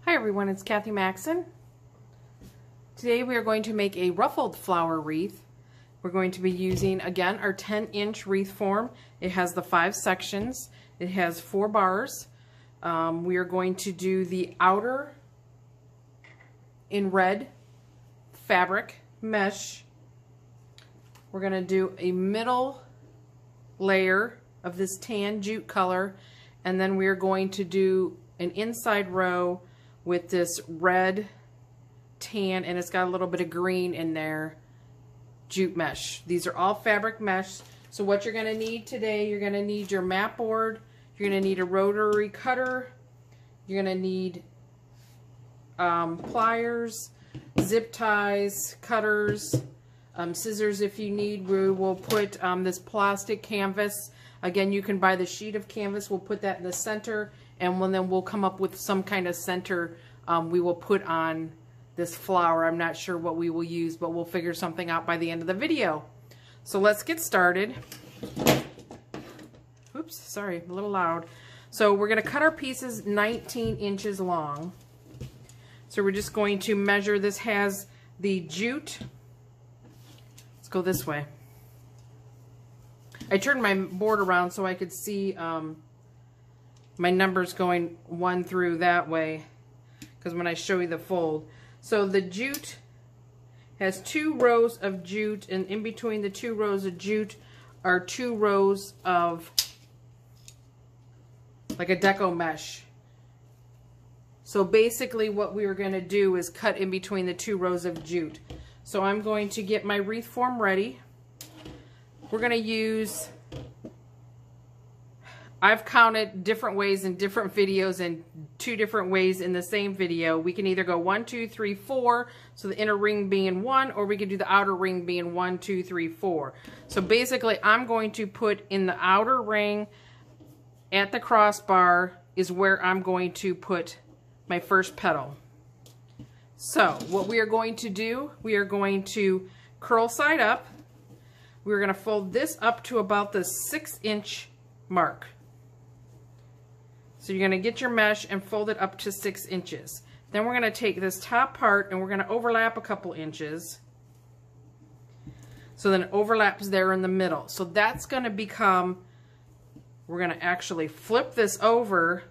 Hi everyone, it's Kathy Maxon. Today we are going to make a ruffled flower wreath. We're going to be using, again, our 10-inch wreath form. It has the 5 sections. It has 4 bars. We are going to do the outer in red fabric mesh. We're going to do a middle layer of this tan jute color, and then we're going to do an inside row with this red, tan, and it's got a little bit of green in there, jute mesh. These are all fabric mesh. So what you're going to need today, you're going to need your mat board, you're going to need a rotary cutter, you're going to need pliers, zip ties, cutters, scissors if you need. We will put this plastic canvas. Again, you can buy the sheet of canvas. We'll put that in the center, and then we'll come up with some kind of center we will put on this flower. I'm not sure what we will use, but we'll figure something out by the end of the video. So let's get started. Oops, sorry, a little loud. So we're going to cut our pieces 19 inches long. So we're just going to measure. This has the jute. Let's go this way. I turned my board around so I could see my numbers going 1 through that way, because when I show you the fold. So the jute has 2 rows of jute, and in between the 2 rows of jute are 2 rows of like a deco mesh. So basically what we are going to do is cut in between the 2 rows of jute. So I'm going to get my wreath form ready. We're going to use, I've counted different ways in different videos and 2 different ways in the same video. We can either go 1, 2, 3, 4, so the inner ring being 1, or we can do the outer ring being 1, 2, 3, 4. So basically I'm going to put in the outer ring at the crossbar is where I'm going to put my first petal. So what we are going to do, we are going to curl side up. We're going to fold this up to about the 6-inch mark. So you're going to get your mesh and fold it up to 6 inches. Then we're going to take this top part and we're going to overlap a couple inches. So then it overlaps there in the middle. So that's going to become, we're going to actually flip this over.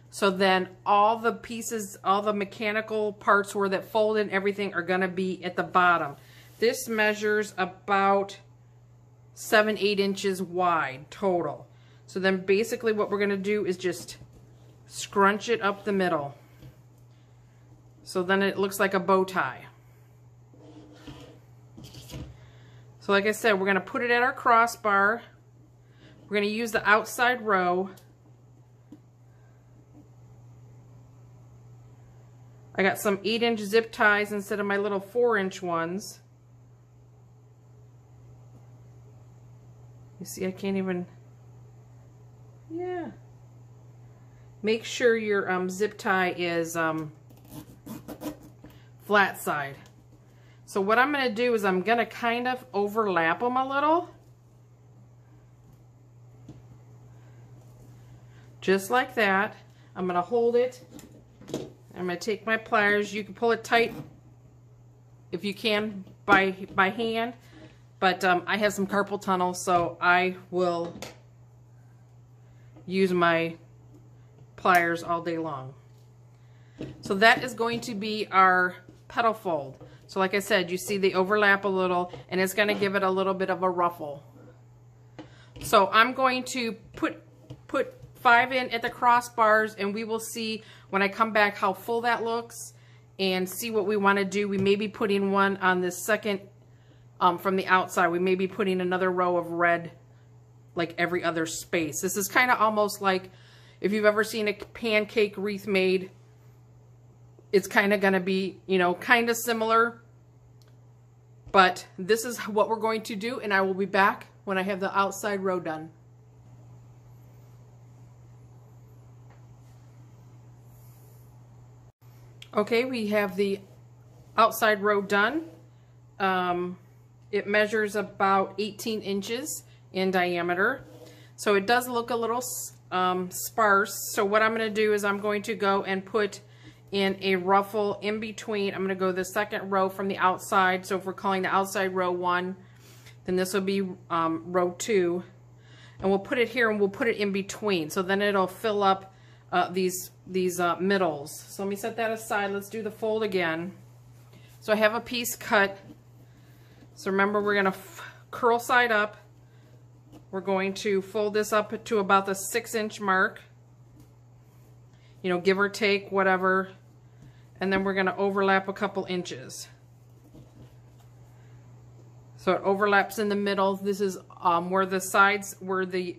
So then all the pieces, all the mechanical parts where that fold and everything are going to be at the bottom. This measures about 7-8 inches wide total. So then basically what we're going to do is just scrunch it up the middle. So then it looks like a bow tie. So like I said, we're going to put it at our crossbar. We're going to use the outside row. I got some 8-inch zip ties instead of my little 4-inch ones. You see, I can't even, yeah. Make sure your zip tie is flat side. So what I'm going to do is I'm going to kind of overlap them a little. Just like that. I'm going to hold it. I'm going to take my pliers. You can pull it tight if you can by hand. But I have some carpal tunnel, so I will use my pliers all day long. So that is going to be our petal fold. So like I said, you see they overlap a little, and it's going to give it a little bit of a ruffle. So I'm going to put 5 in at the crossbars, and we will see when I come back how full that looks and see what we want to do. We may be putting one on this second from the outside. We may be putting another row of red like every other space. This is kind of almost like if you've ever seen a pancake wreath made, it's kind of going to be, you know, kind of similar. But this is what we're going to do, and I will be back when I have the outside row done. Okay, we have the outside row done. It measures about 18 inches in diameter. So it does look a little sparse. So what I'm going to do is I'm going to go and put in a ruffle in between. I'm going to go the second row from the outside. So if we're calling the outside row 1, then this will be row 2. And we'll put it here and we'll put it in between. So then it'll fill up these middles. So let me set that aside. Let's do the fold again. So I have a piece cut. So remember, we're going to curl side up. We're going to fold this up to about the 6-inch mark. You know, give or take, whatever. And then we're going to overlap a couple inches. So it overlaps in the middle. This is where the sides, where they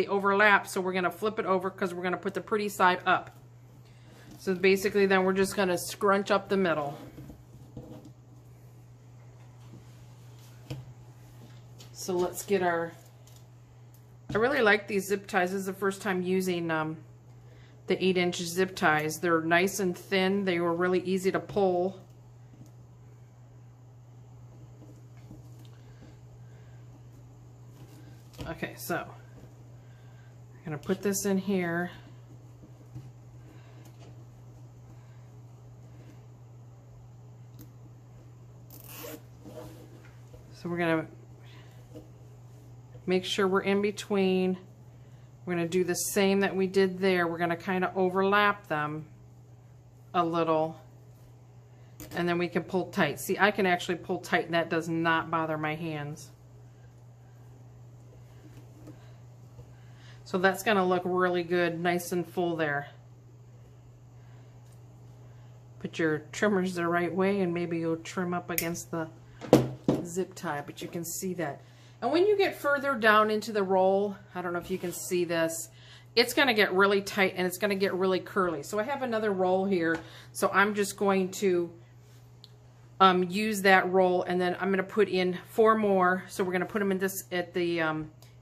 overlap. So we're going to flip it over because we're going to put the pretty side up. So basically then we're just going to scrunch up the middle. So let's get our, I really like these zip ties. This is the first time using the 8-inch zip ties. They're nice and thin. They were really easy to pull. Okay, so I'm going to put this in here. So we're going to make sure we're in between. We're going to do the same that we did there. We're going to kind of overlap them a little. And then we can pull tight. See, I can actually pull tight and that does not bother my hands. So that's going to look really good, nice and full there. Put your trimmers the right way and maybe you'll trim up against the zip tie, but you can see that. And when you get further down into the roll, I don't know if you can see this, it's going to get really tight and it's going to get really curly. So I have another roll here, so I'm just going to use that roll, and then I'm going to put in 4 more. So we're going to put them in this at the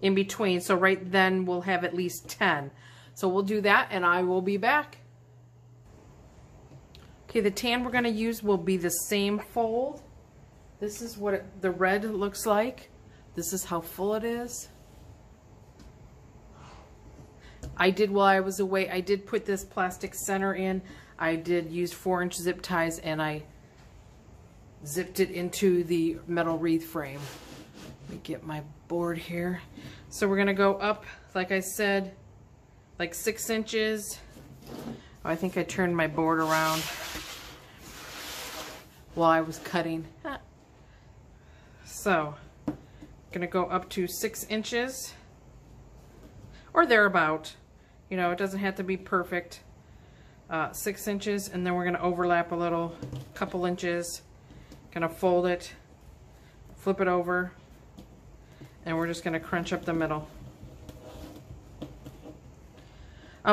in between. So right then we'll have at least 10. So we'll do that and I will be back. Okay, the tan we're going to use will be the same fold. This is what the red looks like. This is how full it is. While I was away, I did put this plastic center in. I did use 4-inch zip ties and I zipped it into the metal wreath frame. Let me get my board here. So we're gonna go up, like I said, like 6 inches. Oh, I think I turned my board around while I was cutting. So, gonna go up to 6 inches or thereabout. You know, it doesn't have to be perfect. 6 inches, and then we're gonna overlap a little, couple inches. Gonna fold it, flip it over, and we're just gonna crunch up the middle.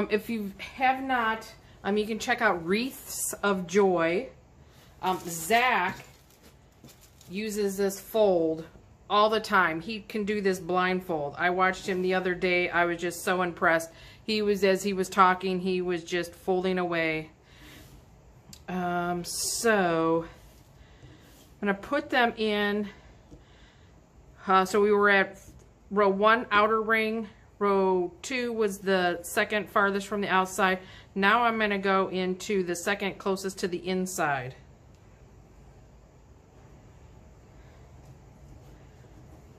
If you have not, you can check out Wreaths of Joy. Zach uses this fold all the time. He can do this blindfold. I watched him the other day. I was just so impressed. He was, as he was talking, he was just folding away. So I'm going to put them in. So we were at row 1 outer ring. Row 2 was the second farthest from the outside. Now I'm going to go into the second closest to the inside.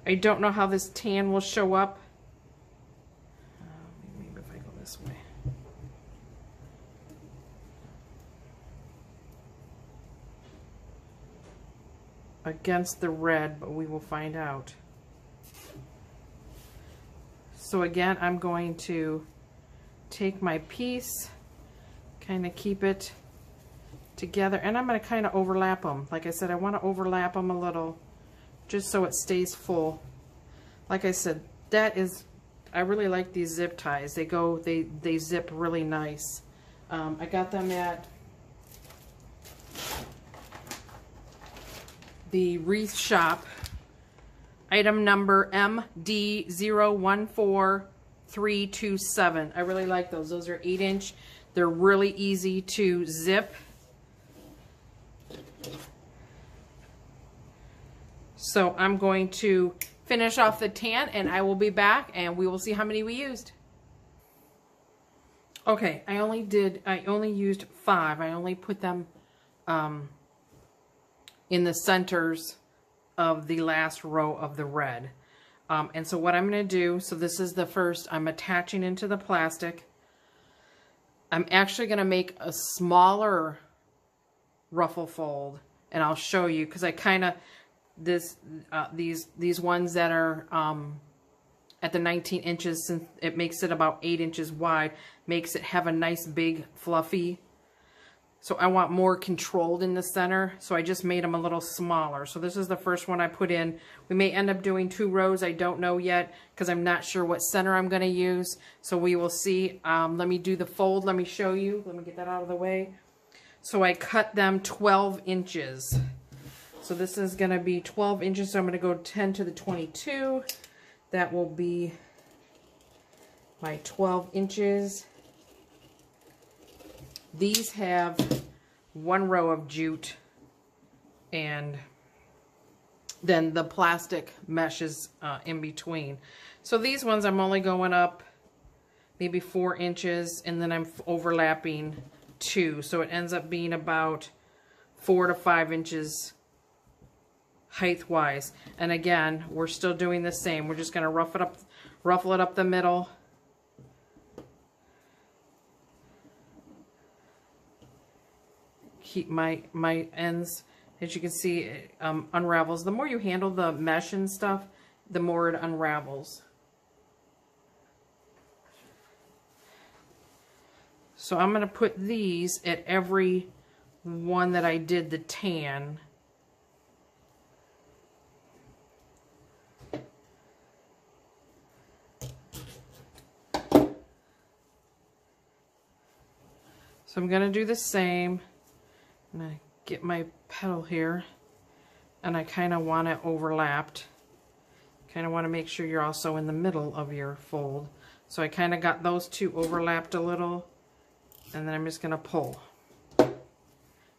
I don't know how this tan will show up. Maybe if I go this way. Against the red, but we will find out. So again, I'm going to take my piece, kind of keep it together, and I'm going to kind of overlap them. Like I said, I want to overlap them a little, just so it stays full. Like I said, that is, I really like these zip ties. They zip really nice. I got them at the Wreath Shop. Item number MD014327. I really like those. Those are 8-inch. They're really easy to zip. So I'm going to finish off the tan and I will be back and we will see how many we used. Okay, I only used 5. I only put them in the centers of the last row of the red. And so what I'm going to do, so this is the first, I'm attaching into the plastic. I'm actually going to make a smaller ruffle fold, and I'll show you, because I kind of, these ones that are at the 19 inches, since it makes it about 8 inches wide, makes it have a nice big fluffy. So I want more controlled in the center, so I just made them a little smaller. So this is the first one I put in. We may end up doing 2 rows. I don't know yet, because I'm not sure what center I'm going to use. So we will see. Let me do the fold. Let me show you. Let me get that out of the way. So I cut them 12 inches. So this is going to be 12 inches. So I'm going to go 10 to the 22. That will be my 12 inches. These have 1 row of jute, and then the plastic mesh is in between. So these ones I'm only going up maybe 4 inches, and then I'm overlapping 2. So it ends up being about 4 to 5 inches height-wise. And again, we're still doing the same. We're just going to ruffle it up the middle. Keep my ends, as you can see, it unravels. The more you handle the mesh and stuff, the more it unravels. So I'm going to put these at every one that I did the tan. So I'm going to do the same. And I get my petal here, and I kind of want it overlapped. Kind of want to make sure you're also in the middle of your fold. So I kind of got those 2 overlapped a little, and then I'm just going to pull.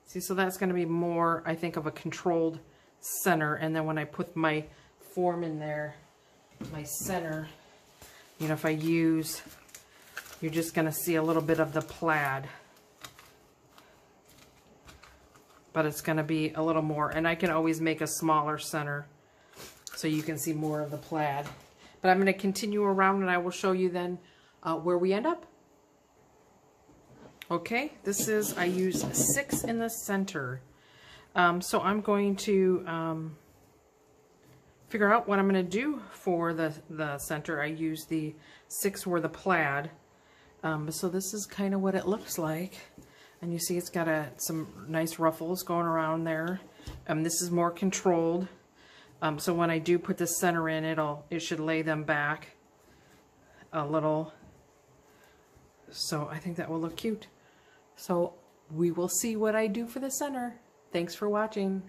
See, so that's going to be more, I think, of a controlled center. And then when I put my form in there, my center, you know, if I use, you're just going to see a little bit of the plaid. But it's going to be a little more, and I can always make a smaller center so you can see more of the plaid. But I'm going to continue around, and I will show you then where we end up. Okay, this is, I use 6 in the center. So I'm going to figure out what I'm going to do for the center. I use the 6 for the plaid. So this is kind of what it looks like. And you see it's got some nice ruffles going around there. This is more controlled. So when I do put the center in, it should lay them back a little. So I think that will look cute. So we will see what I do for the center. Thanks for watching.